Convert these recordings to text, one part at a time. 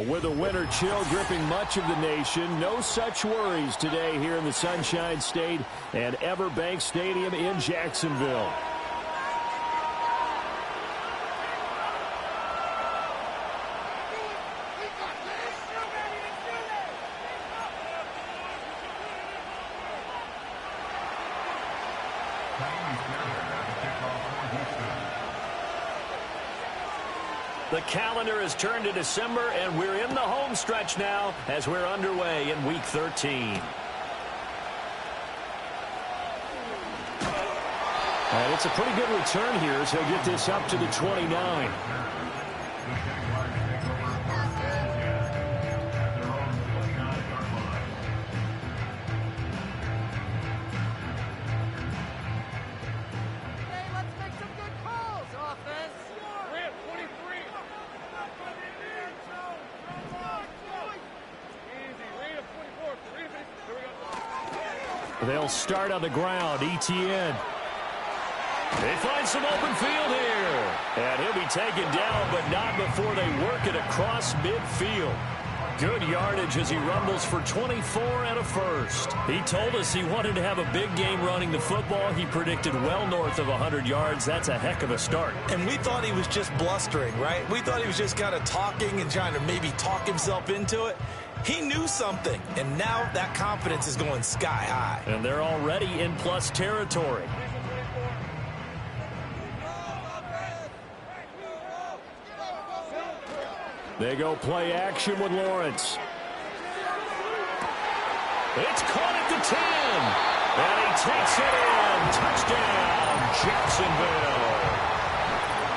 With a winter chill gripping much of the nation, no such worries today here in the Sunshine State and Everbank Stadium in Jacksonville. The calendar has turned to December, and we're in the home stretch now as we're underway in Week 13. And it's a pretty good return here as he'll get this up to the 29. They'll start on the ground. ETN. They find some open field here. And he'll be taken down, but not before they work it across midfield. Good yardage as he rumbles for 24 and a first. He told us he wanted to have a big game running the football. He predicted well north of 100 yards. That's a heck of a start. And we thought he was just blustering, right? We thought he was just kind of talking and trying to maybe talk himself into it. He knew something, and now that confidence is going sky high. And they're already in plus territory. They go play action with Lawrence. It's caught at the 10. And he takes it in. Touchdown, Jacksonville.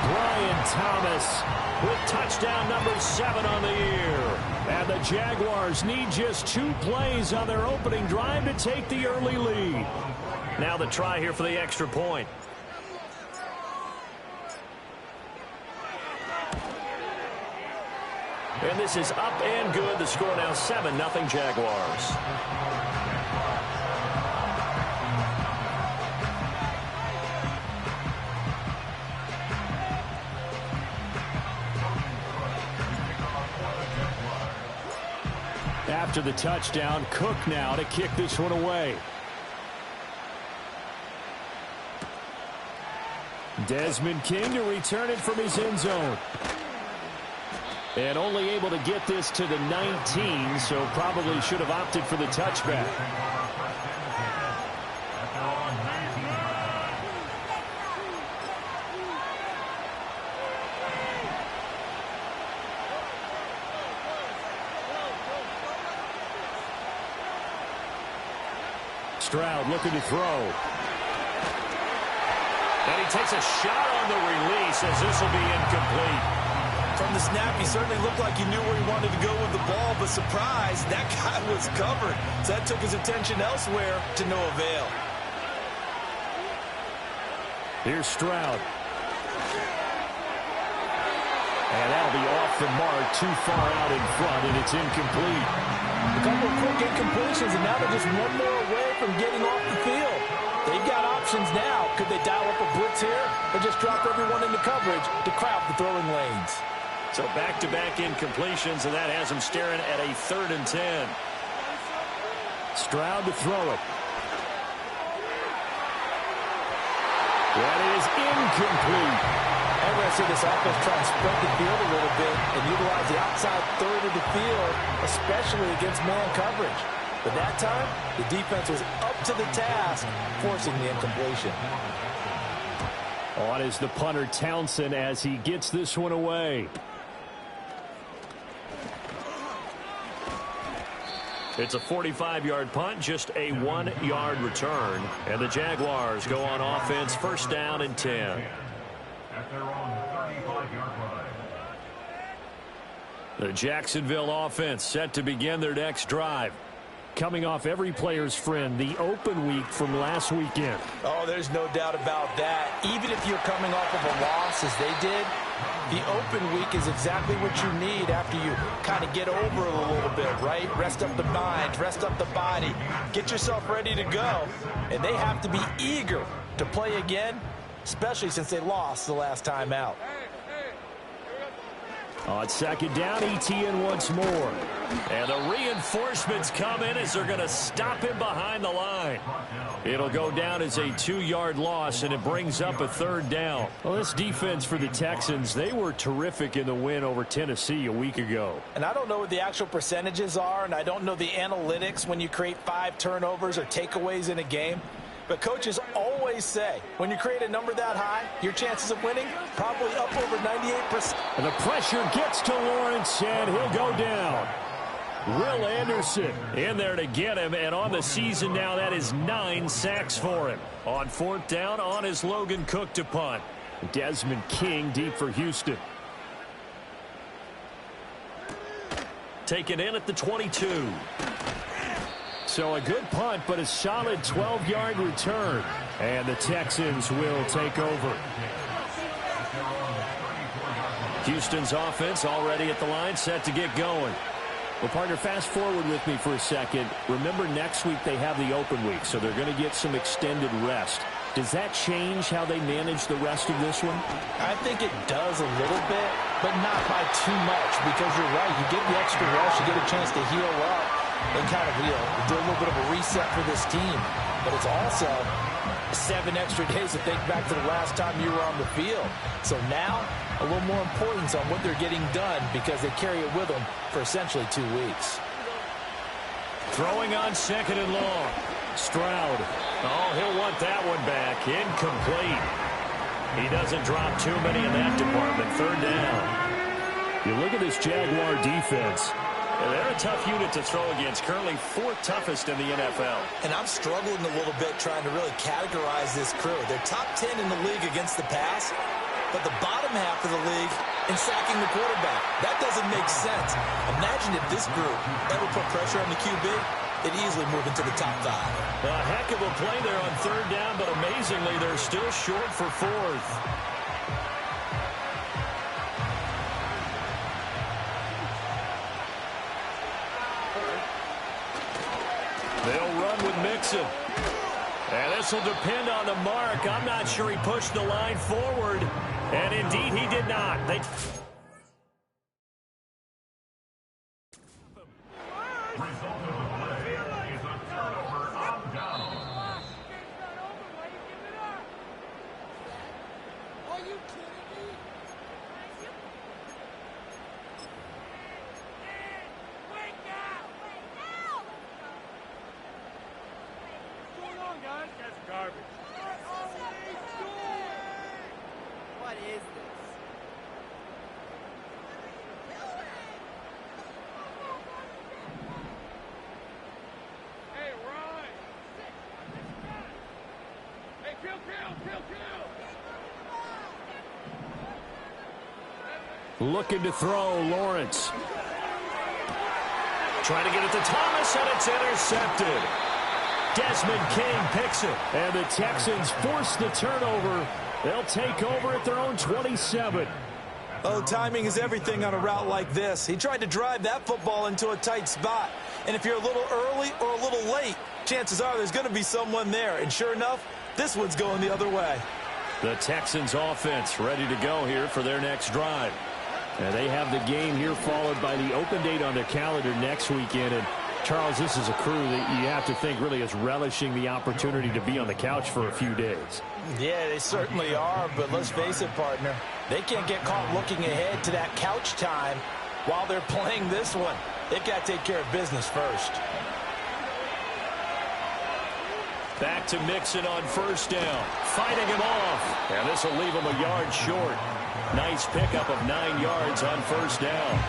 Brian Thomas with touchdown number 7 on the year. And the Jaguars need just 2 plays on their opening drive to take the early lead. Now the try here for the extra point. And this is up and good. The score now 7-0 Jaguars. After the touchdown, Cook now to kick this one away. Desmond King to return it from his end zone. And only able to get this to the 19, so probably should have opted for the touchback. Stroud looking to throw. And he takes a shot on the release as this will be incomplete. From the snap, he certainly looked like he knew where he wanted to go with the ball, but surprise, that guy was covered. So that took his attention elsewhere to no avail. Here's Stroud. And that'll be off the mark, too far out in front, and it's incomplete. A couple of quick incompletions, and now they're just one more away from getting off the field. They've got options now. Could they dial up a blitz here or just drop everyone into coverage to crowd the throwing lanes? So back-to-back incompletions, and that has him staring at a 3rd and 10. Stroud to throw it. That is incomplete. I'm going to see this offense try and spread the field a little bit and utilize the outside third of the field, especially against man coverage. But that time, the defense was up to the task, forcing the incompletion. On is the punter Townsend as he gets this one away. It's a 45-yard punt, just a 1-yard return. And the Jaguars go on offense, 1st down and 10. The Jacksonville offense set to begin their next drive. Coming off every player's friend, the open week from last weekend. Oh, there's no doubt about that. Even if you're coming off of a loss as they did, the open week is exactly what you need after you kind of get over it a little bit, right? Rest up the mind, rest up the body, get yourself ready to go. And they have to be eager to play again, especially since they lost the last time out. On second down, ETN once more. And the reinforcements come in as they're going to stop him behind the line. It'll go down as a 2-yard loss, and it brings up a third down. Well, this defense for the Texans, they were terrific in the win over Tennessee a week ago. And I don't know what the actual percentages are, and I don't know the analytics when you create 5 turnovers or takeaways in a game. But coaches always say, when you create a number that high, your chances of winning probably up over 98%. And the pressure gets to Lawrence, and he'll go down. Will Anderson in there to get him, and on the season now, that is 9 sacks for him. On 4th down, on his Logan Cook to punt. Desmond King deep for Houston. Taken in at the 22. So a good punt, but a solid 12-yard return. And the Texans will take over. Houston's offense already at the line, set to get going. Well, partner, fast forward with me for a second. Remember, next week they have the open week, so they're going to get some extended rest. Does that change how they manage the rest of this one? I think it does a little bit, but not by too much, because you're right. You get the extra rest, you get a chance to heal up and kind of, do a little bit of a reset for this team. But it's also 7 extra days to think back to the last time you were on the field. So now, a little more importance on what they're getting done because they carry it with them for essentially 2 weeks. Throwing on second and long. Stroud. Oh, he'll want that one back. Incomplete. He doesn't drop too many in that department. 3rd down. You look at this Jaguar defense. They're a tough unit to throw against. Currently 4th toughest in the NFL. And I'm struggling a little bit trying to really categorize this crew. They're top 10 in the league against the pass, but the bottom half of the league in sacking the quarterback. That doesn't make sense. Imagine if this group ever put pressure on the QB, they'd easily move into the top 5. A heck of a play there on 3rd down, but amazingly, they're still short for 4th. They'll run with Mixon. And this will depend on the mark. I'm not sure he pushed the line forward. And indeed, he did not. Looking to throw, Lawrence. Trying to get it to Thomas, and it's intercepted. Desmond King picks it, and the Texans force the turnover. They'll take over at their own 27. Oh, timing is everything on a route like this. He tried to drive that football into a tight spot. And if you're a little early or a little late, chances are there's going to be someone there. And sure enough, this one's going the other way. The Texans offense ready to go here for their next drive. And they have the game here followed by the open date on their calendar next weekend. And Charles, this is a crew that you have to think really is relishing the opportunity to be on the couch for a few days. Yeah, they certainly are, but let's face it, partner. They can't get caught looking ahead to that couch time while they're playing this one. They've got to take care of business first. Back to Mixon on 1st down. Fighting him off. And this will leave him a yard short. Nice pickup of 9 yards on 1st down.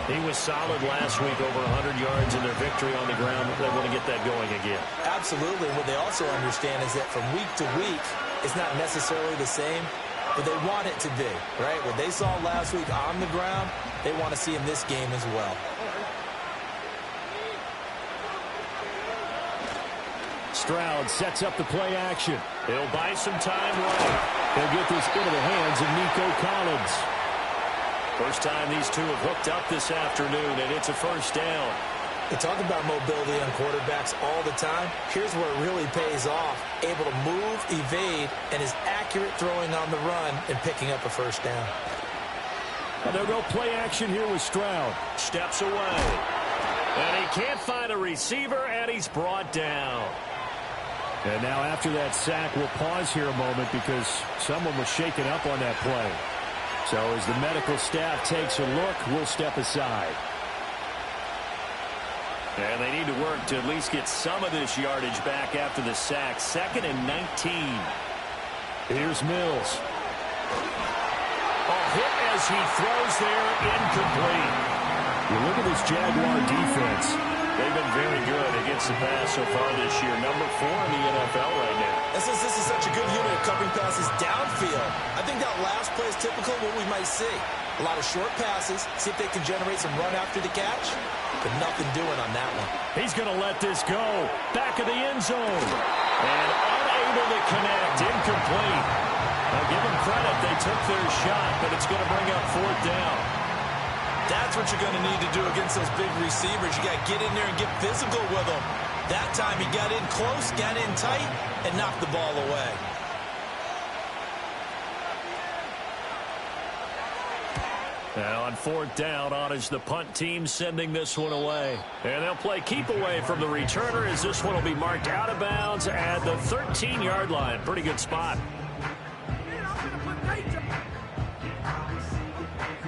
He was solid last week, over 100 yards in their victory on the ground. They want to get that going again. Absolutely. What they also understand is that from week to week, it's not necessarily the same, but they want it to be, right? What they saw last week on the ground, they want to see in this game as well. Stroud sets up the play action. He'll buy some time running. He'll get this into the hands of Nico Collins. First time these two have hooked up this afternoon, and it's a 1st down. They talk about mobility on quarterbacks all the time. Here's where it really pays off. Able to move, evade, and is accurate throwing on the run and picking up a 1st down. And they'll go play action here with Stroud. Steps away. And he can't find a receiver, and he's brought down. And now after that sack, we'll pause here a moment because someone was shaken up on that play. So as the medical staff takes a look, we'll step aside. And they need to work to at least get some of this yardage back after the sack. 2nd and 19. Here's Mills. A hit as he throws there, incomplete. You look at this Jaguar defense. They've been very good against the pass so far this year. Number 4 in the NFL right now. And since this is such a good unit of covering passes downfield, I think that last play is typical of what we might see. A lot of short passes, see if they can generate some run after the catch, but nothing doing on that one. He's going to let this go. Back of the end zone. And unable to connect. Incomplete. Now give them credit. They took their shot, but it's going to bring up 4th down. That's what you're going to need to do against those big receivers. You got to get in there and get physical with them. That time he got in close, got in tight, and knocked the ball away. Now on 4th down, on is the punt team sending this one away. And they'll play keep away from the returner as this one will be marked out of bounds at the 13-yard line. Pretty good spot.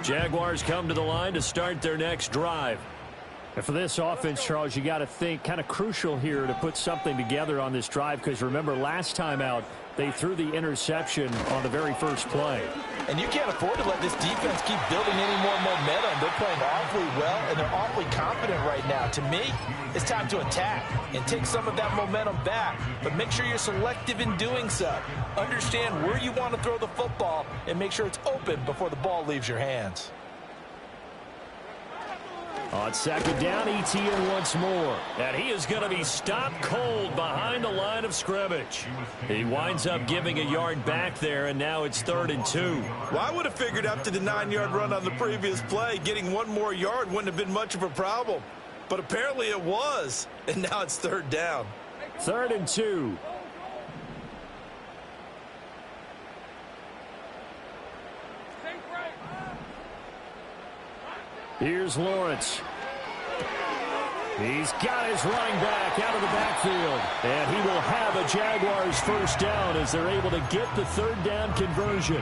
Jaguars come to the line to start their next drive. And for this offense, Charles, you got to think kind of crucial here to put something together on this drive because remember last time out they threw the interception on the very first play. And you can't afford to let this defense keep building any more momentum. They're playing awfully well, and they're awfully confident right now. To me, it's time to attack and take some of that momentum back. But make sure you're selective in doing so. Understand where you want to throw the football and make sure it's open before the ball leaves your hands. On 2nd down, Etienne once more. And he is going to be stopped cold behind the line of scrimmage. He winds up giving a yard back there, and now it's 3rd and 2. Well, I would have figured after the 9-yard run on the previous play, getting one more yard wouldn't have been much of a problem. But apparently it was, and now it's 3rd down. 3rd and 2. Here's Lawrence. He's got his running back out of the backfield. And he will have a Jaguars 1st down as they're able to get the 3rd down conversion.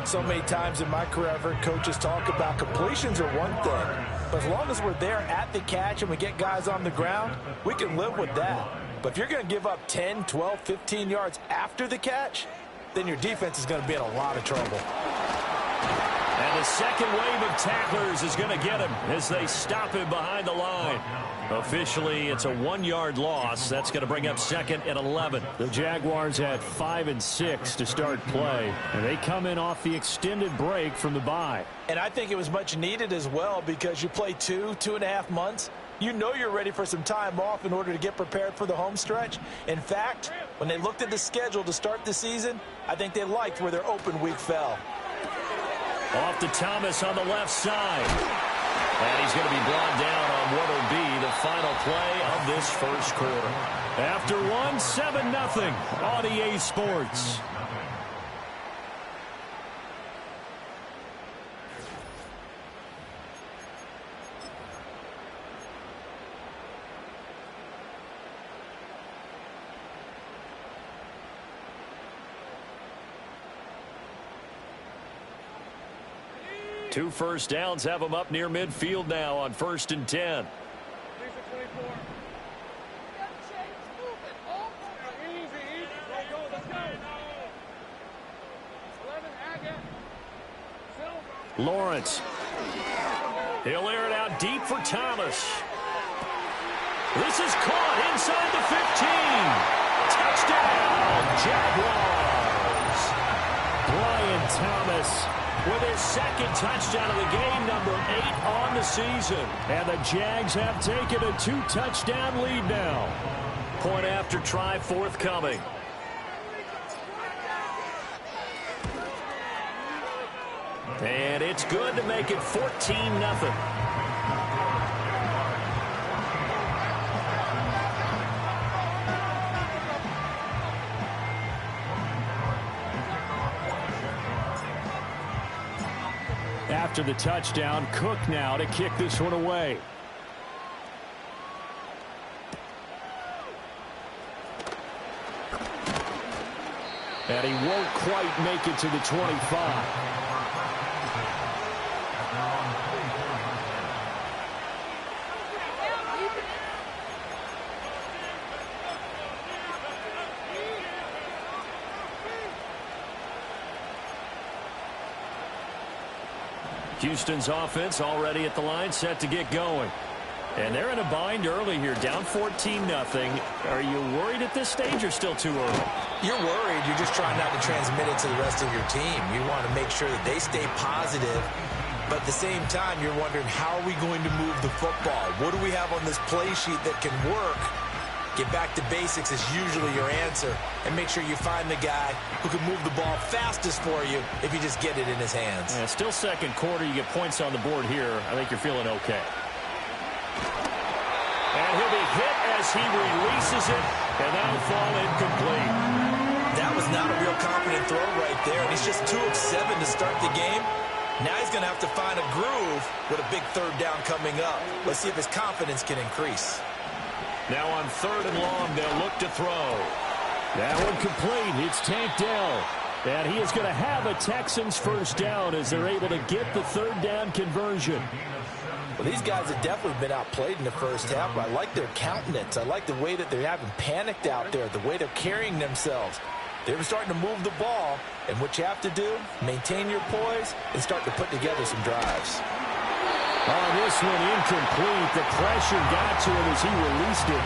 So many times in my career, I've heard coaches talk about completions are one thing. But as long as we're there at the catch and we get guys on the ground, we can live with that. But if you're going to give up 10, 12, 15 yards after the catch, then your defense is going to be in a lot of trouble. And the second wave of tacklers is going to get him as they stop him behind the line. Officially, it's a 1-yard loss. That's going to bring up 2nd and 11. The Jaguars had 5 and 6 to start play, and they come in off the extended break from the bye. And I think it was much needed as well because you play 2.5 months. You know you're ready for some time off in order to get prepared for the home stretch. In fact, when they looked at the schedule to start the season, I think they liked where their open week fell. Off to Thomas on the left side. And he's going to be brought down on what will be the final play of this first quarter. After 7-0 on EA Sports. Two first downs have them up near midfield now on 1st and 10. Lawrence. He'll air it out deep for Thomas. This is caught inside the 15. Touchdown, Jaguars. Brian Thomas with his 2nd touchdown of the game, number 8 on the season. And the Jags have taken a 2-touchdown lead now. Point after try forthcoming. And it's good to make it 14-0. after the touchdown. Cook now to kick this one away. And he won't quite make it to the 25. Houston's offense already at the line, set to get going. And they're in a bind early here, down 14-0. Are you worried at this stage or still too early? You're worried. You're just trying not to transmit it to the rest of your team. You want to make sure that they stay positive. But at the same time, you're wondering, how are we going to move the football? What do we have on this play sheet that can work? Get back to basics is usually your answer. And make sure you find the guy who can move the ball fastest for you if you just get it in his hands. Yeah, still second quarter. You get points on the board here. I think you're feeling okay. And he'll be hit as he releases it, and that'll fall incomplete. That was not a real confident throw right there, and he's just 2 of 7 to start the game. Now he's going to have to find a groove with a big third down coming up. Let's see if his confidence can increase. Now on 3rd and long, they'll look to throw. That one complete. It's Tank Dell. And he is going to have a Texans first down as they're able to get the 3rd down conversion. Well, these guys have definitely been outplayed in the first half, but I like their countenance. I like the way that they haven't panicked out there, the way they're carrying themselves. They're starting to move the ball, and what you have to do, maintain your poise and start to put together some drives. Oh, this one incomplete. The pressure got to him as he released it.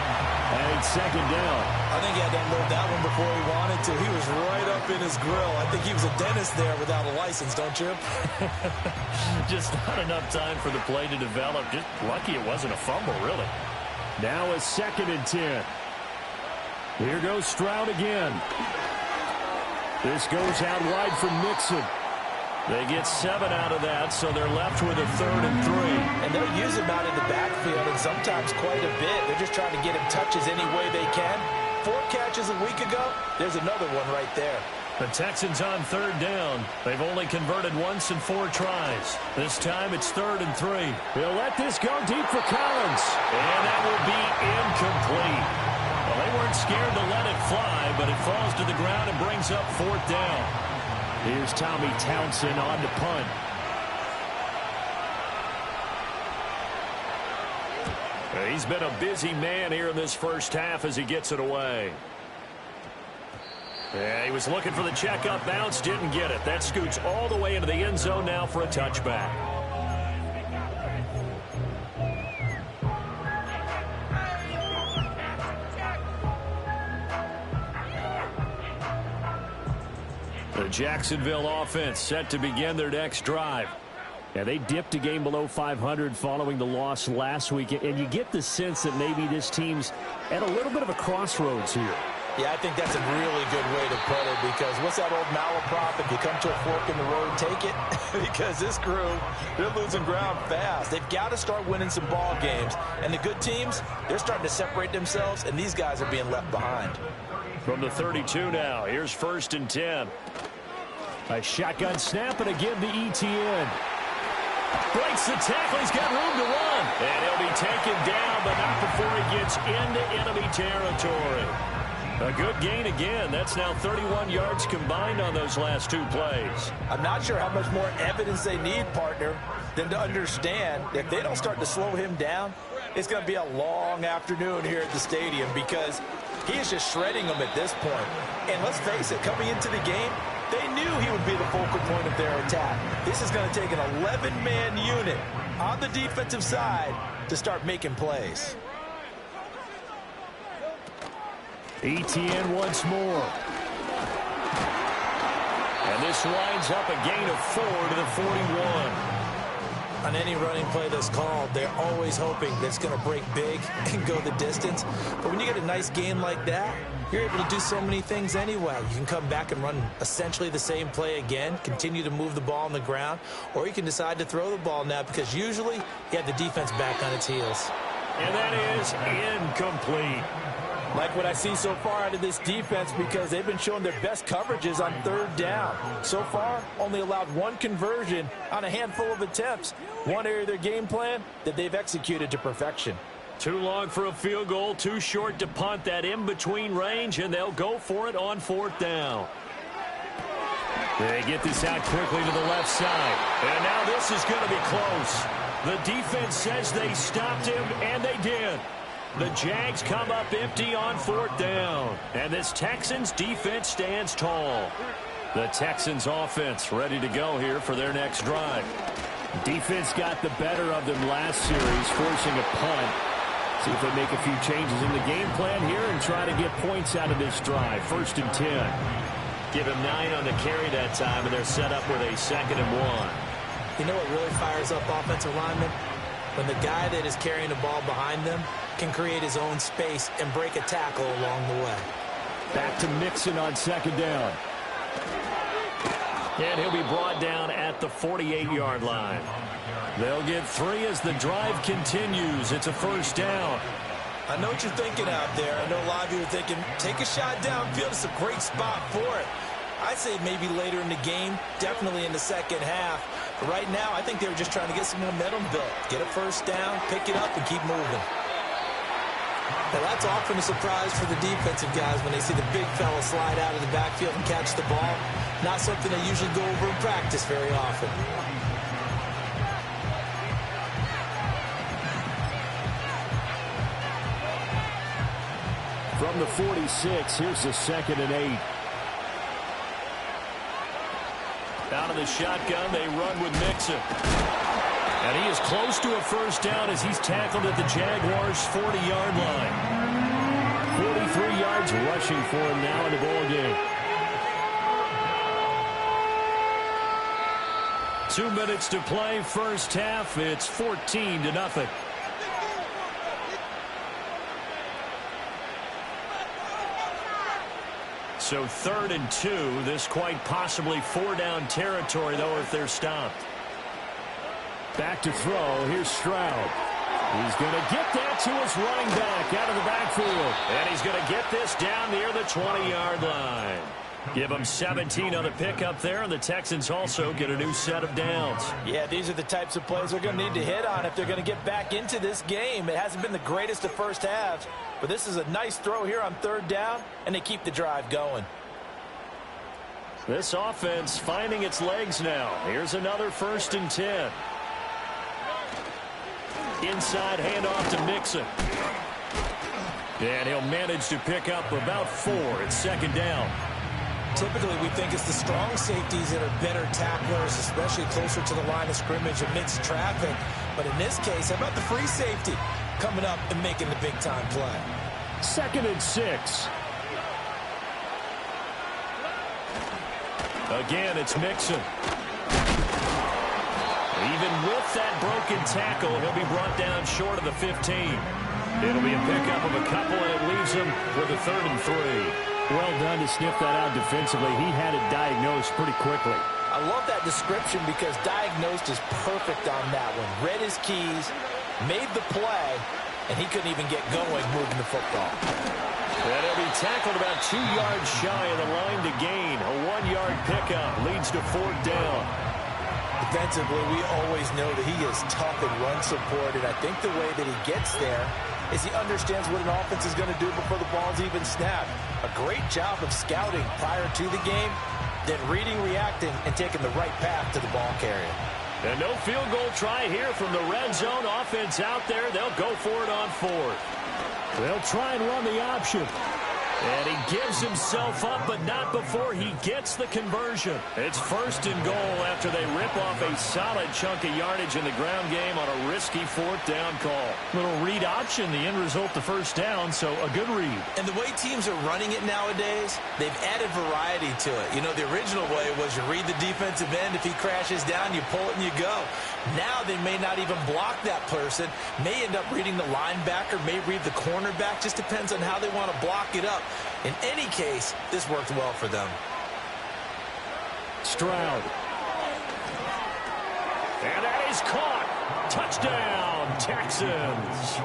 And it's 2nd down. I think he had to unload that one before he wanted to. He was right up in his grill. I think he was a dentist there without a license, don't you? Just not enough time for the play to develop. Just lucky it wasn't a fumble, really. Now a 2nd and 10. Here goes Stroud again. This goes out wide for Mixon. They get 7 out of that, so they're left with a 3rd and 3. And they'll use him out in the backfield, and sometimes quite a bit. They're just trying to get him touches any way they can. 4 catches a week ago, there's another one right there. The Texans on 3rd down. They've only converted once in 4 tries. This time it's 3rd and 3. They'll let this go deep for Collins. And that will be incomplete. Well, they weren't scared to let it fly, but it falls to the ground and brings up 4th down. Here's Tommy Townsend on to punt. He's been a busy man here in this first half as he gets it away. Yeah, he was looking for the checkup bounce, didn't get it. That scoots all the way into the end zone now for a touchback. The Jacksonville offense set to begin their next drive. Yeah, they dipped a game below 500 following the loss last week, and you get the sense that maybe this team's at a little bit of a crossroads here. Yeah, I think that's a really good way to put it, because what's that old malaprop? If you come to a fork in the road, take it. Because this crew, they're losing ground fast. They've got to start winning some ball games. And the good teams, they're starting to separate themselves, and these guys are being left behind. From the 32 now, here's 1st and 10. A shotgun snap, and again the ETN. Breaks the tackle, he's got room to run. And he'll be taken down, but not before he gets into enemy territory. A good gain again. That's now 31 yards combined on those last 2 plays. I'm not sure how much more evidence they need, partner, than to understand if they don't start to slow him down, it's going to be a long afternoon here at the stadium, because he is just shredding them at this point. And let's face it, coming into the game, they knew he would be the focal point of their attack. This is going to take an 11-man unit on the defensive side to start making plays. ETN once more. And this winds up a gain of 4 to the 41. On any running play that's called, they're always hoping that it's going to break big and go the distance. But when you get a nice gain like that, you're able to do so many things anyway. You can come back and run essentially the same play again, continue to move the ball on the ground, or you can decide to throw the ball now, because usually you have the defense back on its heels. And that is incomplete. Like what I see so far out of this defense because they've been showing their best coverages on third down. So far, only allowed one conversion on a handful of attempts. One area of their game plan that they've executed to perfection. Too long for a field goal, too short to punt that in-between range, and they'll go for it on fourth down. They get this out quickly to the left side. And now this is going to be close. The defense says they stopped him, and they did. The Jags come up empty on fourth down. And this Texans defense stands tall. The Texans offense ready to go here for their next drive. Defense got the better of them last series, forcing a punt. See if they make a few changes in the game plan here and try to get points out of this drive. 1st and 10. Give him 9 on the carry that time, and they're set up with a 2nd and 1. You know what really fires up offensive linemen? When the guy that is carrying the ball behind them can create his own space and break a tackle along the way. Back to Mixon on 2nd down. And he'll be brought down at the 48-yard line. They'll get 3 as the drive continues. It's a 1st down. I know what you're thinking out there. I know a lot of you are thinking, take a shot downfield. It's a great spot for it. I'd say maybe later in the game, definitely in the second half. But right now, I think they were just trying to get some momentum built. Get a 1st down, pick it up, and keep moving. Now, that's often a surprise for the defensive guys when they see the big fella slide out of the backfield and catch the ball. Not something they usually go over in practice very often. From the 46, here's the 2nd and 8. Out of the shotgun, they run with Mixon. And he is close to a 1st down as he's tackled at the Jaguars' 40-yard line. 43 yards rushing for him now in the ball game. 2 minutes to play, 1st half. It's 14-0. So 3rd and 2. This quite possibly 4-down territory, though, if they're stopped. Back to throw. Here's Stroud. He's going to get that to his running back out of the backfield. And he's going to get this down near the 20-yard line. Give them 17 on the pickup there, and the Texans also get a new set of downs. Yeah, these are the types of plays they're going to need to hit on if they're going to get back into this game. It hasn't been the greatest of first halves, but this is a nice throw here on 3rd down, and they keep the drive going. This offense finding its legs now. Here's another 1st and 10. Inside handoff to Mixon. And he'll manage to pick up about 4. It's 2nd down. Typically, we think it's the strong safeties that are better tacklers, especially closer to the line of scrimmage amidst traffic. But in this case, how about the free safety coming up and making the big-time play? 2nd and 6. Again, it's Mixon. Even with that broken tackle, he'll be brought down short of the 15. It'll be a pickup of a couple, and it leaves him with a 3rd and 3. Well done to sniff that out defensively. He had it diagnosed pretty quickly. I love that description because diagnosed is perfect on that one. Read his keys, made the play, and he couldn't even get going moving the football. And he'll be tackled about 2 yards shy of the line to gain. A 1-yard pickup leads to 4th down. Defensively, we always know that he is tough in run support, and I think the way that he gets there is he understands what an offense is going to do before the ball's even snapped. A great job of scouting prior to the game, then reading, reacting, and taking the right path to the ball carrier. And no field goal try here from the red zone. Offense out there. They'll go for it on 4th. They'll try and run the option. And he gives himself up, but not before he gets the conversion. It's 1st and goal after they rip off a solid chunk of yardage in the ground game on a risky 4th down call. Little read option, the end result, the 1st down, so a good read. And the way teams are running it nowadays, they've added variety to it. You know, the original way was you read the defensive end. If he crashes down, you pull it and you go. Now they may not even block that person, may end up reading the linebacker, may read the cornerback. Just depends on how they want to block it up. In any case, this worked well for them. Stroud. And that is caught. Touchdown, Texans.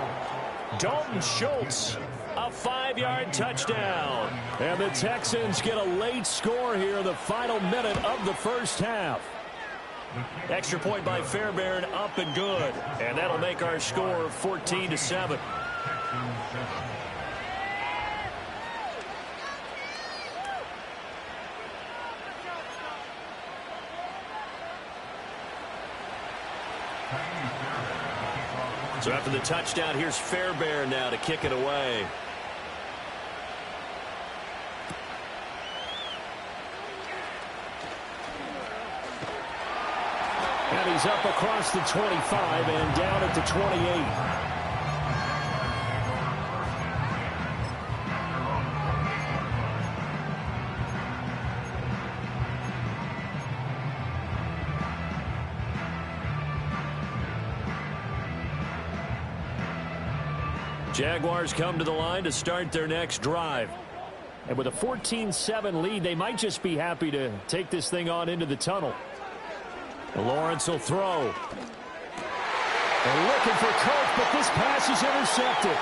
Dalton Schultz, a 5-yard touchdown. And the Texans get a late score here in the final minute of the first half. Extra point by Fairbairn, up and good. And that'll make our score 14-7. So after the touchdown, here's Fairbairn now to kick it away. And he's up across the 25 and down at the 28. Jaguars come to the line to start their next drive. And with a 14-7 lead, they might just be happy to take this thing on into the tunnel. Lawrence will throw. They're looking for Coach, but this pass is intercepted.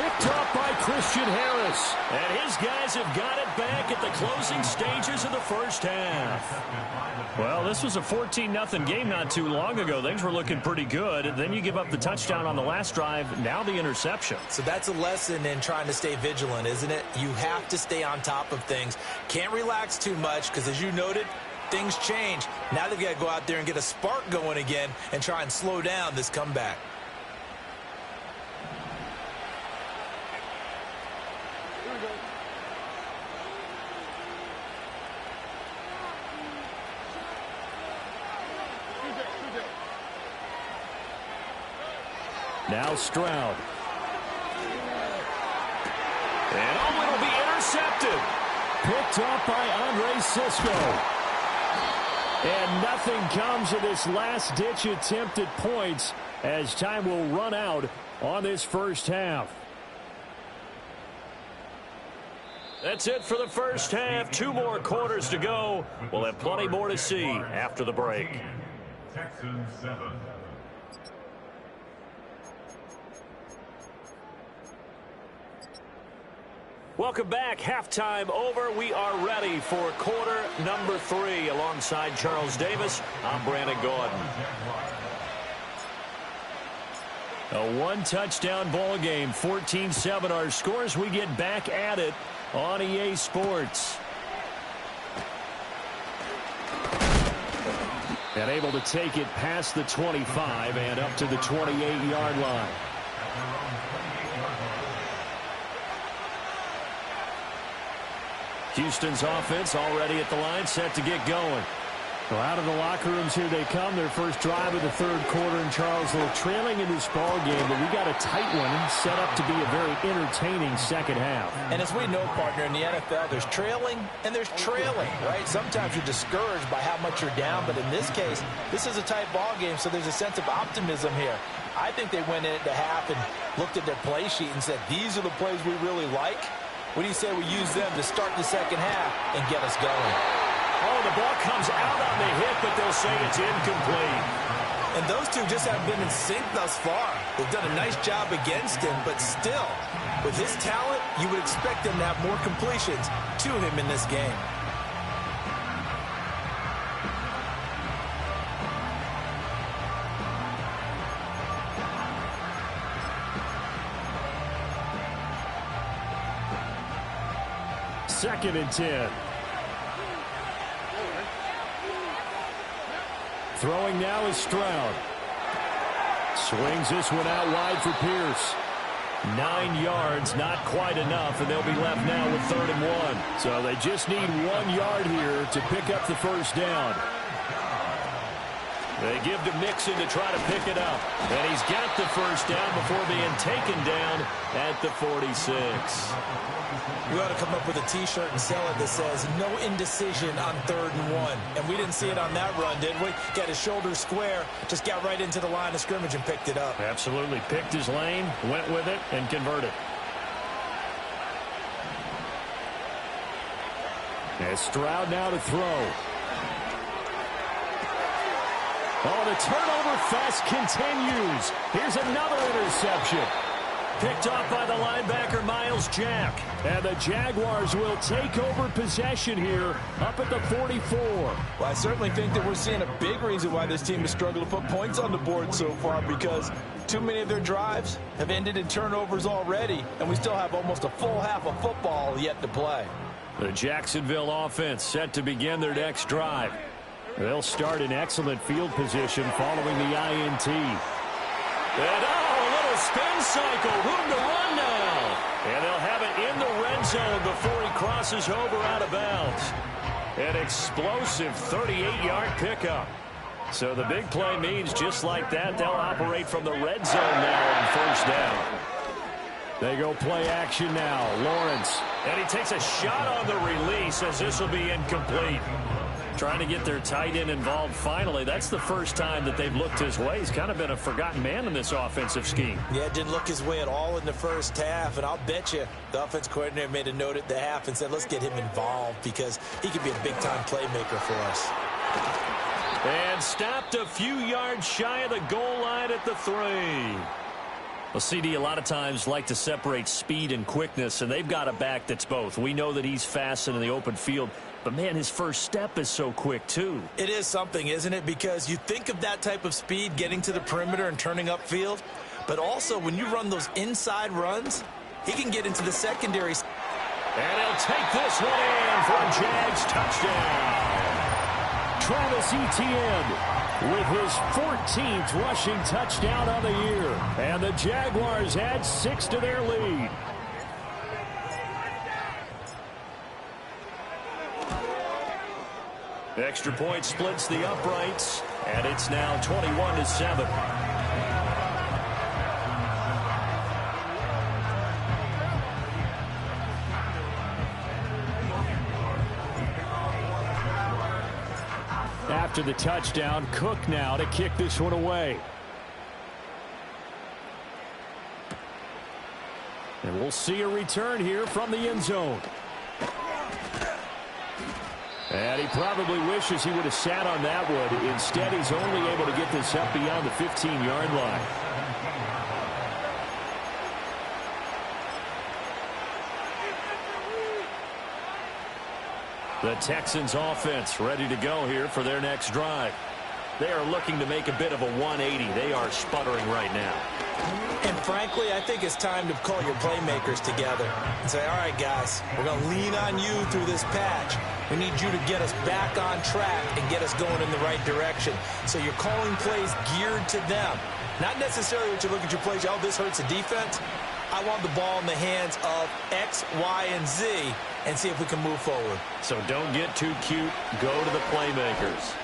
Picked up by Christian Harris. And his guys have got it back at the closing stages of the first half. Well, this was a 14-0 game not too long ago. Things were looking pretty good. And then you give up the touchdown on the last drive. Now the interception. So that's a lesson in trying to stay vigilant, isn't it? You have to stay on top of things. Can't relax too much because, as you noted, things change. Now they've got to go out there and get a spark going again and try and slow down this comeback. Now Stroud. And it'll be intercepted. Picked up by Andre Sisco. And nothing comes of this last-ditch attempt at points as time will run out on this first half. That's it for the first half. 2 more quarters to go. We'll have plenty more to see after the break. Texans 7. Welcome back. Halftime over. We are ready for quarter number 3. Alongside Charles Davis, I'm Brandon Gordon. A one-touchdown ball game. 14-7 our scores. We get back at it on EA Sports. And able to take it past the 25 and up to the 28-yard line. Houston's offense already at the line, set to get going. Well, out of the locker rooms here they come. Their first drive of the third quarter, and Charles, they're trailing in this ball game, but we got a tight one set up to be a very entertaining second half. And as we know, partner, in the NFL, there's trailing and there's trailing, right? Sometimes you're discouraged by how much you're down, but in this case, this is a tight ball game, so there's a sense of optimism here. I think they went into half and looked at their play sheet and said, these are the plays we really like. What do you say we use them to start the second half and get us going? Oh, the ball comes out on the hit, but they'll say it's incomplete. And those two just haven't been in sync thus far. They've done a nice job against him, but still, with his talent, you would expect them to have more completions to him in this game. Second and 10. Throwing now is Stroud. Swings this one out wide for Pierce. 9 yards, not quite enough, and they'll be left now with 3rd and 1. So they just need 1 yard here to pick up the first down. They give to Mixon to try to pick it up. And he's got the first down before being taken down at the 46. We ought to come up with a T-shirt and sell it that says, no indecision on 3rd and 1. And we didn't see it on that run, did we? Got his shoulder square, just got right into the line of scrimmage and picked it up. Absolutely. Picked his lane, went with it, and converted. And Stroud now to throw. Oh, the turnover fest continues. Here's another interception. picked off by the linebacker, Miles Jack. And the Jaguars will take over possession here up at the 44. Well, I certainly think that we're seeing a big reason why this team has struggled to put points on the board so far, because too many of their drives have ended in turnovers already, and we still have almost a full half of football yet to play. The Jacksonville offense set to begin their next drive. They'll start in excellent field position following the INT. And a little spin cycle, room to run now. And they'll have it in the red zone before he crosses over out of bounds. An explosive 38-yard pickup. So the big play means just like that, they'll operate from the red zone now on first down. They go play action now. Lawrence. And he takes a shot on the release as this will be incomplete. Trying to get their tight end involved finally. That's the first time that they've looked his way. He's kind of been a forgotten man in this offensive scheme. Yeah, didn't look his way at all in the first half. And I'll bet you the offense coordinator made a note at the half and said, let's get him involved because he could be a big-time playmaker for us. And stopped a few yards shy of the goal line at the 3. Well, CD, a lot of times like to separate speed and quickness, and they've got a back that's both. We know that he's fast in the open field, but, man, his first step is so quick, too. It is something, isn't it? Because you think of that type of speed getting to the perimeter and turning upfield, but also when you run those inside runs, he can get into the secondary. And he'll take this one in for a Jags touchdown. Travis Etienne with his 14th rushing touchdown on the year. And the Jaguars add 6 to their lead. Extra point splits the uprights, and it's now 21-7. After the touchdown, Cook now to kick this one away. And we'll see a return here from the end zone. And he probably wishes he would have sat on that one. Instead, he's only able to get this up beyond the 15-yard line. The Texans offense ready to go here for their next drive. They are looking to make a bit of a 180. They are sputtering right now. And frankly, I think it's time to call your playmakers together and say, all right, guys, we're going to lean on you through this patch. We need you to get us back on track and get us going in the right direction. So you're calling plays geared to them. Not necessarily what you look at your plays, oh, this hurts the defense. I want the ball in the hands of X, Y, and Z and see if we can move forward. So don't get too cute. Go to the playmakers.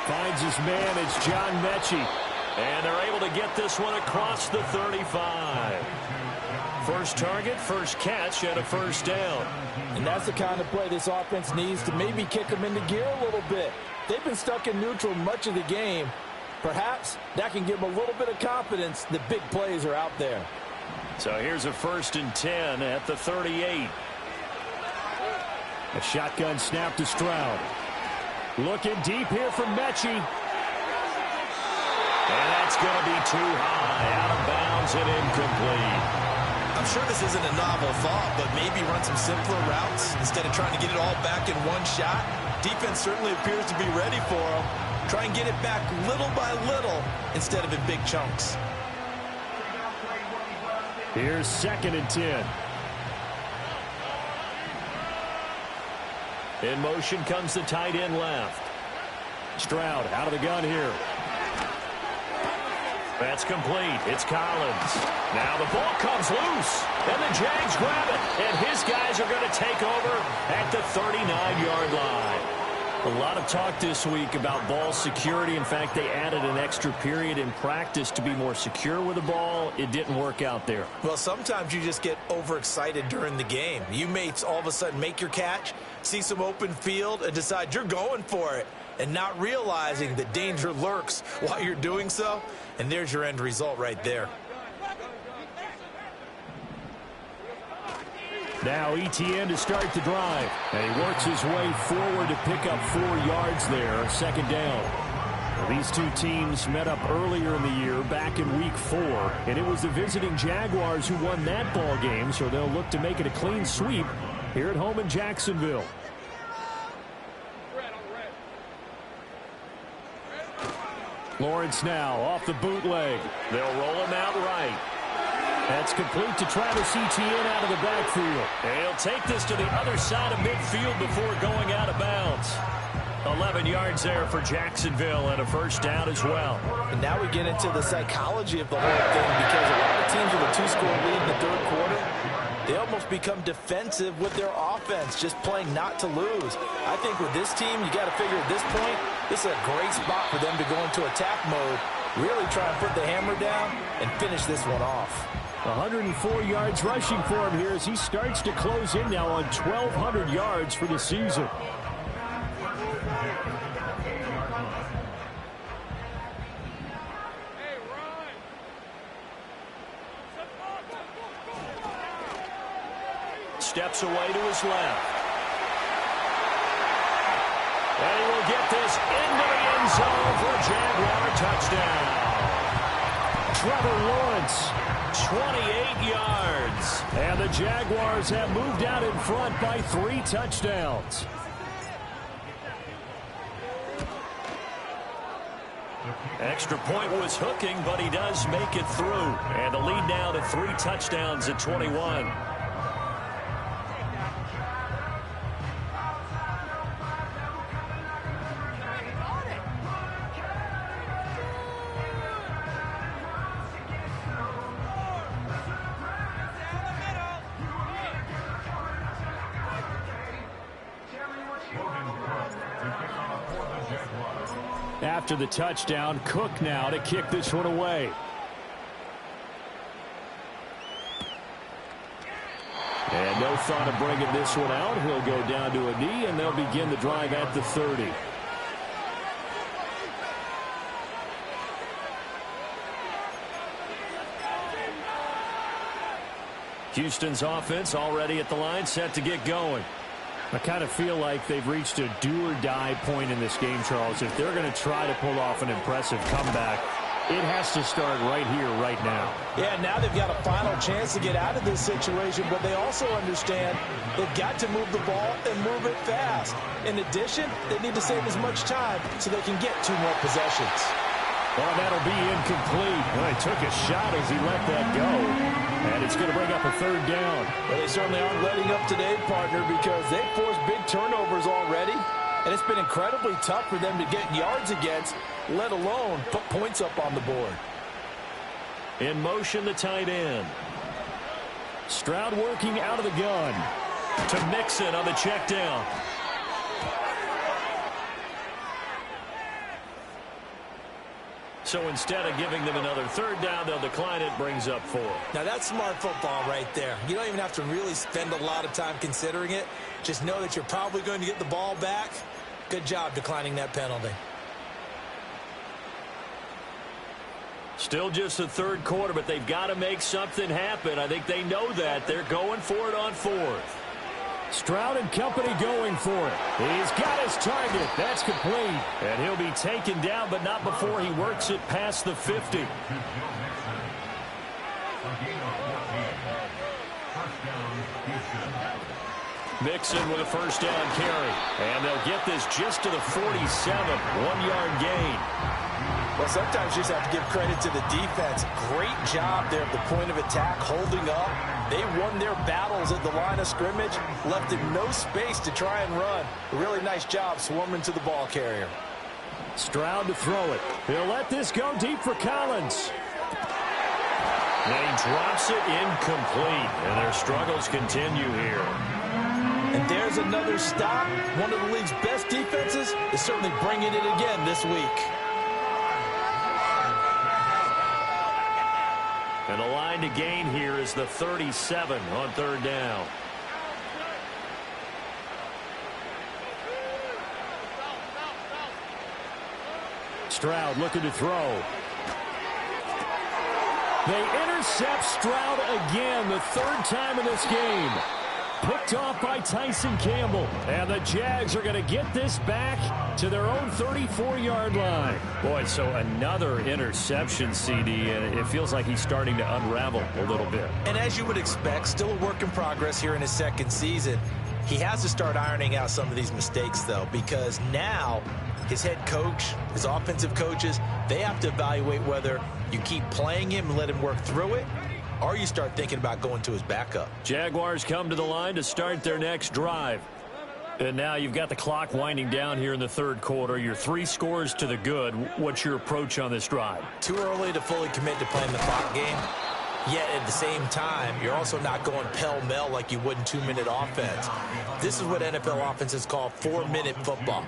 Finds his man. It's John Mechie. And they're able to get this one across the 35. First target, first catch, and a first down. And that's the kind of play this offense needs to maybe kick them into gear a little bit. They've been stuck in neutral much of the game. Perhaps that can give them a little bit of confidence that big plays are out there. So here's a 1st and 10 at the 38. A shotgun snap to Stroud. Looking deep here from Mechie. And that's going to be too high, out of bounds and incomplete. I'm sure this isn't a novel thought, but maybe run some simpler routes instead of trying to get it all back in one shot. Defense certainly appears to be ready for them. Try and get it back little by little instead of in big chunks. Here's 2nd and 10. In motion comes the tight end left. Stroud out of the gun here. That's complete. It's Collins. Now the ball comes loose, and the Jags grab it, and his guys are going to take over at the 39-yard line. A lot of talk this week about ball security. In fact, they added an extra period in practice to be more secure with the ball. It didn't work out there. Well, sometimes you just get overexcited during the game. You may all of a sudden make your catch, see some open field, and decide you're going for it, and not realizing that danger lurks while you're doing so. And there's your end result right there. Now Etienne to start the drive. And he works his way forward to pick up 4 yards there. 2nd down. These two teams met up earlier in the year, back in Week 4, and it was the visiting Jaguars who won that ball game, so they'll look to make it a clean sweep here at home in Jacksonville. Lawrence now off the bootleg. They'll roll him out right. That's complete to Travis Etienne out of the backfield. He'll take this to the other side of midfield before going out of bounds. 11 yards there for Jacksonville and a first down as well. And now we get into the psychology of the whole thing, because a lot of teams with a 2-score lead in the third quarter, they almost become defensive with their offense, just playing not to lose. I think with this team, you got to figure at this point, this is a great spot for them to go into attack mode, really try and put the hammer down and finish this one off. 104 yards rushing for him here as he starts to close in now on 1,200 yards for the season. Steps away to his left. And he will get this into the end zone for a Jaguar touchdown. Trevor Lawrence, 28 yards. and the Jaguars have moved out in front by 3 touchdowns. Extra point was hooking, but he does make it through. And the lead now to 3 touchdowns at 21. After the touchdown, Cook now to kick this one away. And no thought of bringing this one out. He'll go down to a knee, and they'll begin the drive at the 30. Houston's offense already at the line, set to get going. I kind of feel like they've reached a do-or-die point in this game, Charles. If they're going to try to pull off an impressive comeback, it has to start right here, right now. Yeah, now they've got a final chance to get out of this situation, but they also understand they've got to move the ball and move it fast. In addition, they need to save as much time so they can get 2 more possessions. Well, that'll be incomplete. Well, he took a shot as he let that go. And it's going to bring up a 3rd down. Well, they certainly aren't letting up today, partner, because they've forced big turnovers already. And it's been incredibly tough for them to get yards against, let alone put points up on the board. In motion, the tight end. Stroud working out of the gun. To Mixon on the check down. So instead of giving them another 3rd down, they'll decline it, brings up 4. Now that's smart football right there. You don't even have to really spend a lot of time considering it. Just know that you're probably going to get the ball back. Good job declining that penalty. Still just the 3rd quarter, but they've got to make something happen. I think they know that. They're going for it on 4th. Stroud and company going for it. He's got his target. That's complete. And he'll be taken down, but not before he works it past the 50. Mixon with a first down carry. And they'll get this just to the 47. 1-yard gain. Well, sometimes you just have to give credit to the defense. Great job there at the point of attack, holding up. They won their battles at the line of scrimmage, left him no space to try and run. A really nice job swarming to the ball carrier. Stroud to throw it. He'll let this go deep for Collins. And he drops it incomplete. And their struggles continue here. And there's another stop. One of the league's best defenses is certainly bringing it again this week. And the line to gain here is the 37 on 3rd down. Stroud looking to throw. They intercept Stroud again, the 3rd time in this game. Picked off by Tyson Campbell. And the Jags are going to get this back to their own 34-yard line. Boy, so another interception, CD, and it feels like he's starting to unravel a little bit. And as you would expect, still a work in progress here in his second season. He has to start ironing out some of these mistakes, though, because now his head coach, his offensive coaches, they have to evaluate whether you keep playing him and let him work through it, or you start thinking about going to his backup. Jaguars come to the line to start their next drive. And now you've got the clock winding down here in the third quarter. You're 3 scores to the good. What's your approach on this drive? Too early to fully commit to playing the clock game. Yet at the same time, you're also not going pell-mell like you would in 2-minute offense. This is what NFL offenses call 4-minute football.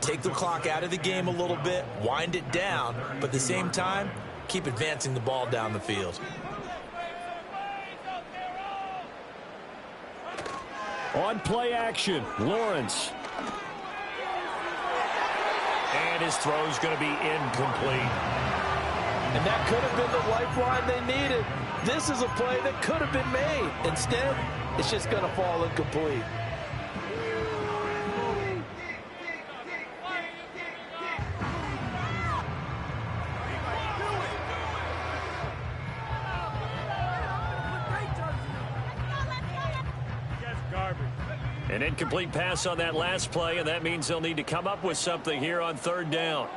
Take the clock out of the game a little bit, wind it down, but at the same time, keep advancing the ball down the field. On play action, Lawrence. And his throw's going to be incomplete. And that could have been the lifeline they needed. This is a play that could have been made. Instead, it's just going to fall incomplete. An incomplete pass on that last play, and that means they'll need to come up with something here on third down.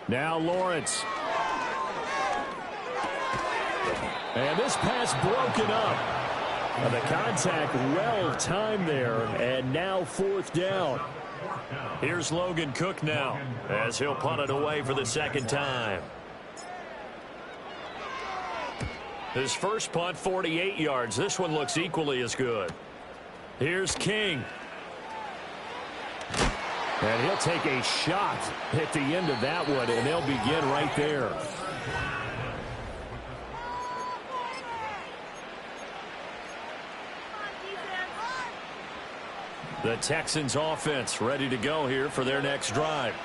Now Lawrence. And this pass broken up. And the contact well timed there, and now fourth down. Here's Logan Cook now as he'll punt it away for the second time. His first punt, 48 yards. This one looks equally as good. Here's King. And he'll take a shot at the end of that one, and they'll begin right there. The Texans offense ready to go here for their next drive.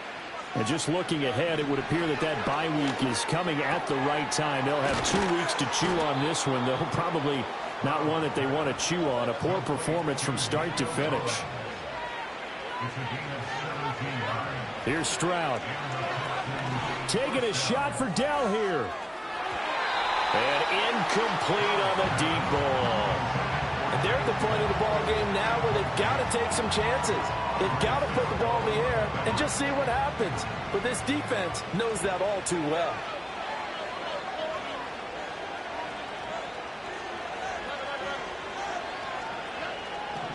And just looking ahead, it would appear that that bye week is coming at the right time. They'll have 2 weeks to chew on this one. They'll probably not one that they want to chew on. A poor performance from start to finish. Here's Stroud. Taking a shot for Dell here. And incomplete on the deep ball. And they're at the point of the ball game now where they've got to take some chances. They've got to put the ball in the air and just see what happens. But this defense knows that all too well.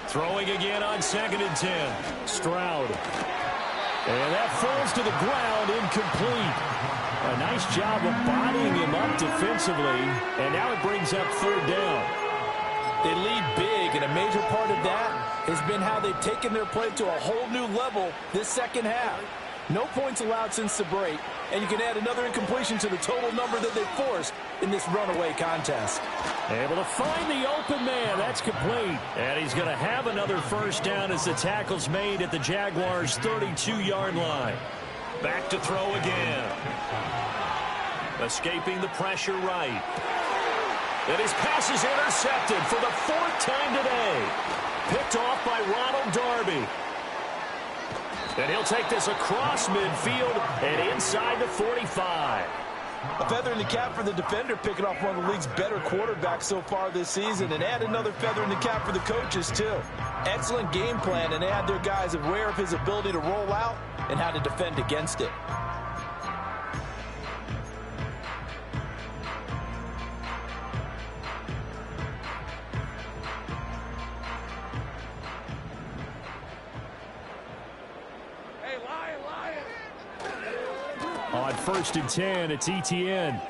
Throwing again on 2nd and 10. Stroud. And that falls to the ground, incomplete. A nice job of bodying him up defensively. And now it brings up third down. They lead big, and a major part of that has been how they've taken their play to a whole new level this second half. No points allowed since the break, and you can add another incompletion to the total number that they forced in this runaway contest. Able to find the open man. That's complete. And he's going to have another first down as the tackle's made at the Jaguars' 32-yard line. Back to throw again. Escaping the pressure right. And his pass is intercepted for the 4th time today. Picked off by Ronald Darby. And he'll take this across midfield and inside the 45. A feather in the cap for the defender, picking off one of the league's better quarterbacks so far this season, and add another feather in the cap for the coaches, too. Excellent game plan, and they had their guys aware of his ability to roll out and how to defend against it. On 1st and 10, it's ETN.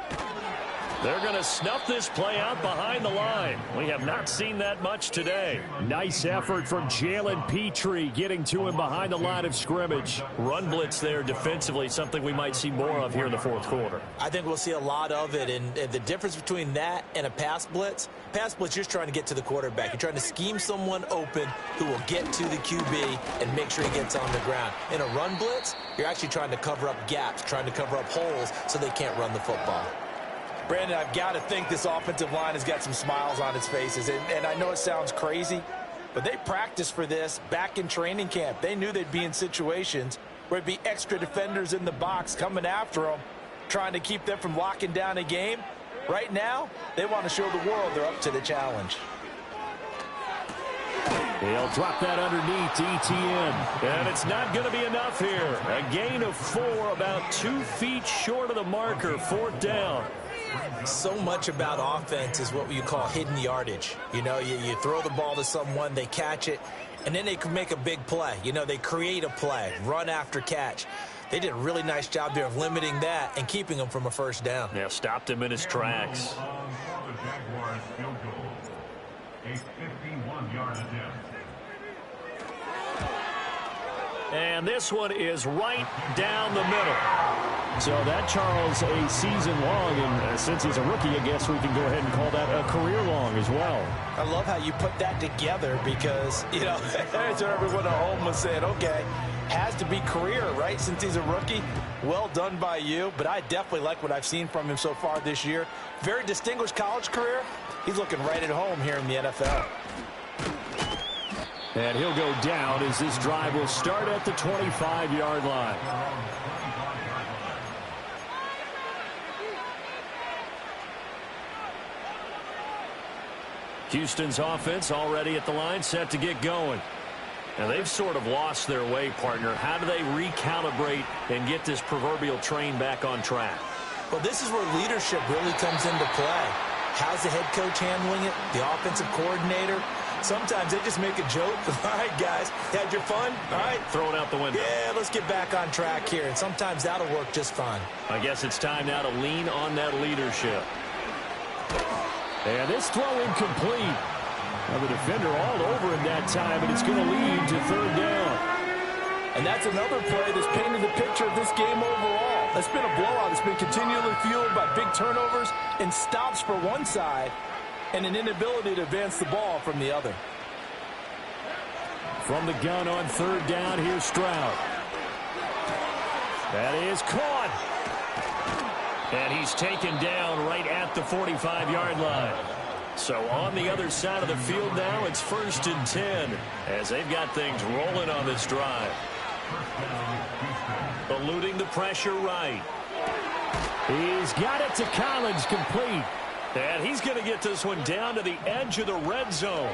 They're going to snuff this play out behind the line. We have not seen that much today. Nice effort from Jalen Petrie getting to him behind the line of scrimmage. Run blitz there defensively, something we might see more of here in the fourth quarter. I think we'll see a lot of it, and the difference between that and a pass blitz, you're just trying to get to the quarterback. You're trying to scheme someone open who will get to the QB and make sure he gets on the ground. In a run blitz, you're actually trying to cover up gaps, trying to cover up holes so they can't run the football. Brandon, I've got to think this offensive line has got some smiles on its faces. And I know it sounds crazy, but they practiced for this back in training camp. They knew they'd be in situations where there'd be extra defenders in the box coming after them, trying to keep them from locking down a game. Right now, they want to show the world they're up to the challenge. He'll drop that underneath to ETN. And it's not going to be enough here. A gain of 4, about 2 feet short of the marker, 4th down. So much about offense is what you call hidden yardage. You know, you throw the ball to someone, they catch it, and then they can make a big play. You know, they create a play, run after catch. They did a really nice job there of limiting that and keeping him from a first down. Yeah, stopped him in his tracks. The Jaguars field goal. A 51-yard attempt. And this one is right down the middle. So that, Charles, a season long, and since he's a rookie, I guess we can go ahead and call that a career long as well. I love how you put that together because, you know, that's what everyone at home was saying, okay, has to be career, right, since he's a rookie. Well done by you, but I definitely like what I've seen from him so far this year. Very distinguished college career. He's looking right at home here in the NFL. And he'll go down as this drive will start at the 25-yard line. Houston's offense already at the line, set to get going. And they've sort of lost their way, partner. How do they recalibrate and get this proverbial train back on track? Well, this is where leadership really comes into play. How's the head coach handling it? The offensive coordinator? Sometimes they just make a joke. All right, guys, had your fun? All right. Throw it out the window. Yeah, let's get back on track here. And sometimes that'll work just fine. I guess it's time now to lean on that leadership. And this throw incomplete. Now the defender all over him that time, and it's going to lead to 3rd down. And that's another play that's painted the picture of this game overall. It's been a blowout. It's been continually fueled by big turnovers and stops for one side and an inability to advance the ball from the other. From the gun on 3rd down, here's Stroud. That is caught. And he's taken down right at the 45-yard line. So on the other side of the field now, it's 1st and 10 as they've got things rolling on this drive. Eluding the pressure right. He's got it to Collins, complete. And he's going to get this one down to the edge of the red zone.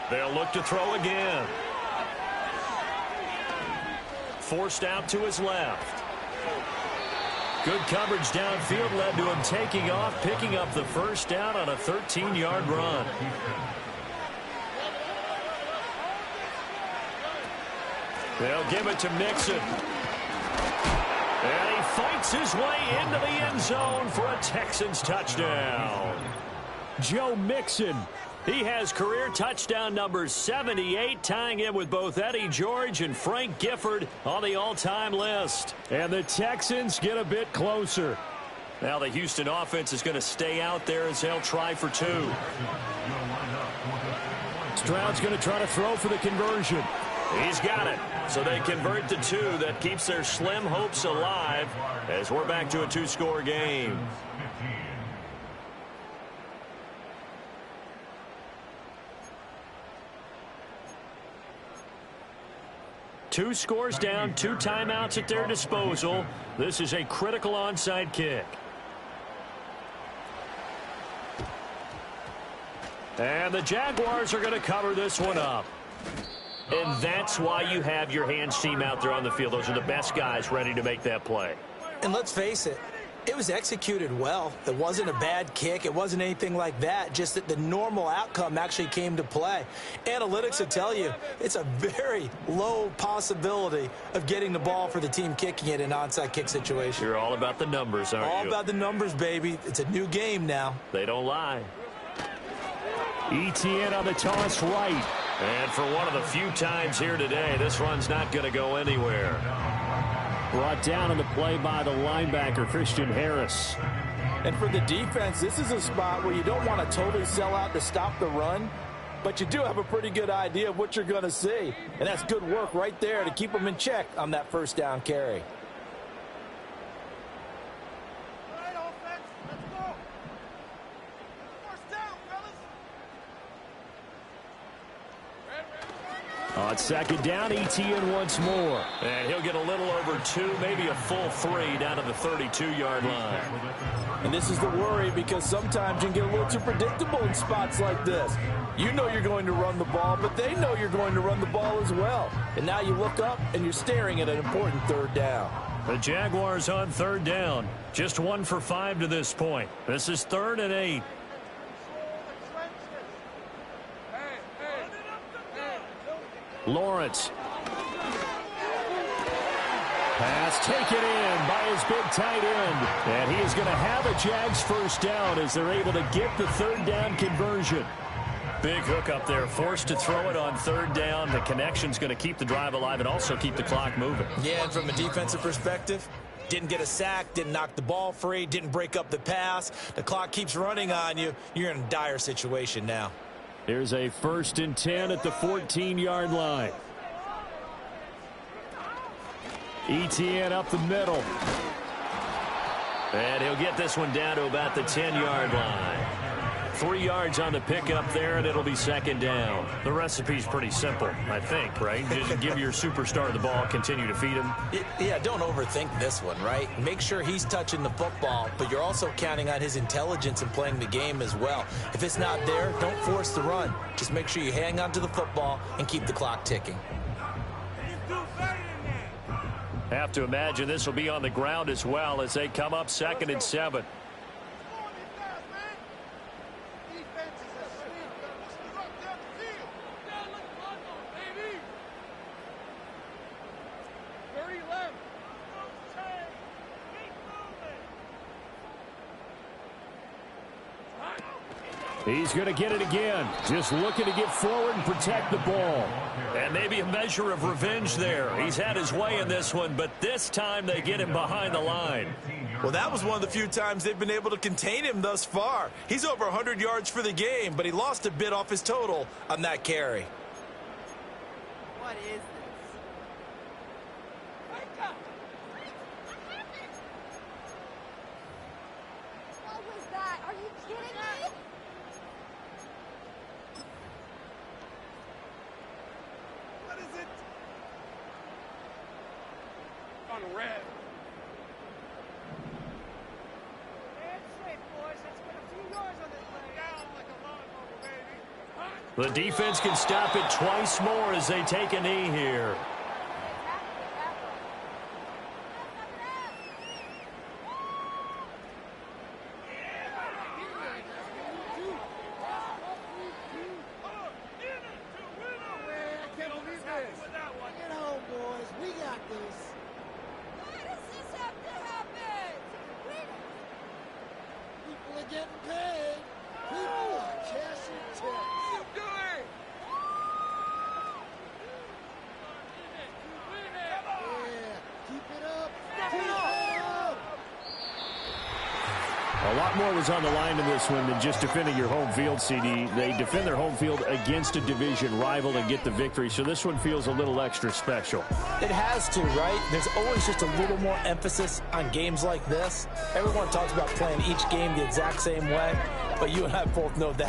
They'll look to throw again. Forced out to his left. Good coverage downfield led to him taking off, picking up the 1st down on a 13-yard run. They'll give it to Mixon. And he fights his way into the end zone for a Texans touchdown. Joe Mixon. He has career touchdown number 78, tying him with both Eddie George and Frank Gifford on the all-time list. And the Texans get a bit closer. Now the Houston offense is going to stay out there as they'll try for 2. Stroud's going to try to throw for the conversion. He's got it. So they convert the 2. That keeps their slim hopes alive as we're back to a 2-score game. Two scores down, 2 timeouts at their disposal. This is a critical onside kick. And the Jaguars are going to cover this one up. And that's why you have your hands team out there on the field. Those are the best guys ready to make that play. And let's face it, it was executed well. It wasn't a bad kick. It wasn't anything like that. Just that the normal outcome actually came to play. Analytics will tell you it's a very low possibility of getting the ball for the team kicking it in an onside kick situation. You're all about the numbers, aren't you? All about the numbers, baby. It's a new game now. They don't lie. ETN on the toss right. And for one of the few times here today, this run's not going to go anywhere. Brought down on the play by the linebacker, Christian Harris. And for the defense, this is a spot where you don't want to totally sell out to stop the run. but you do have a pretty good idea of what you're going to see. And that's good work right there to keep them in check on that first down carry. On second down, ETN once more. And he'll get a little over 2, maybe a full 3 down to the 32-yard line. And this is the worry, because sometimes you can get a little too predictable in spots like this. You know you're going to run the ball, but they know you're going to run the ball as well. And now you look up and you're staring at an important third down. The Jaguars on third down. Just 1 for 5 to this point. This is 3rd and 8. Lawrence. Pass taken in by his big tight end. And he is going to have a Jags first down as they're able to get the third down conversion. Big hook up there, forced to throw it on third down. The connection's going to keep the drive alive and also keep the clock moving. Yeah, and from a defensive perspective, didn't get a sack, didn't knock the ball free, didn't break up the pass. The clock keeps running on you. You're in a dire situation now. Here's a 1st and 10 at the 14-yard line. ETN up the middle. And he'll get this one down to about the 10-yard line. 3 yards on the pickup there, and it'll be second down. The recipe's pretty simple, I think, right? Just give your superstar the ball, continue to feed him. Yeah, don't overthink this one, right? Make sure he's touching the football, but you're also counting on his intelligence in playing the game as well. If it's not there, don't force the run. Just make sure you hang on to the football and keep the clock ticking. Have to imagine this will be on the ground as well as they come up 2nd and 7. He's going to get it again. Just looking to get forward and protect the ball. And maybe a measure of revenge there. He's had his way in this one, but this time they get him behind the line. Well, that was one of the few times they've been able to contain him thus far. He's over 100 yards for the game, but he lost a bit off his total on that carry. What is this? What was that? Are you kidding me? What is it? On red. The defense can stop it twice more as they take a knee here. A lot more was on the line in this one than just defending your home field, CD. They defend their home field against a division rival and get the victory, so this one feels a little extra special. It has to, right? There's always just a little more emphasis on games like this. Everyone talks about playing each game the exact same way, but you and I both know that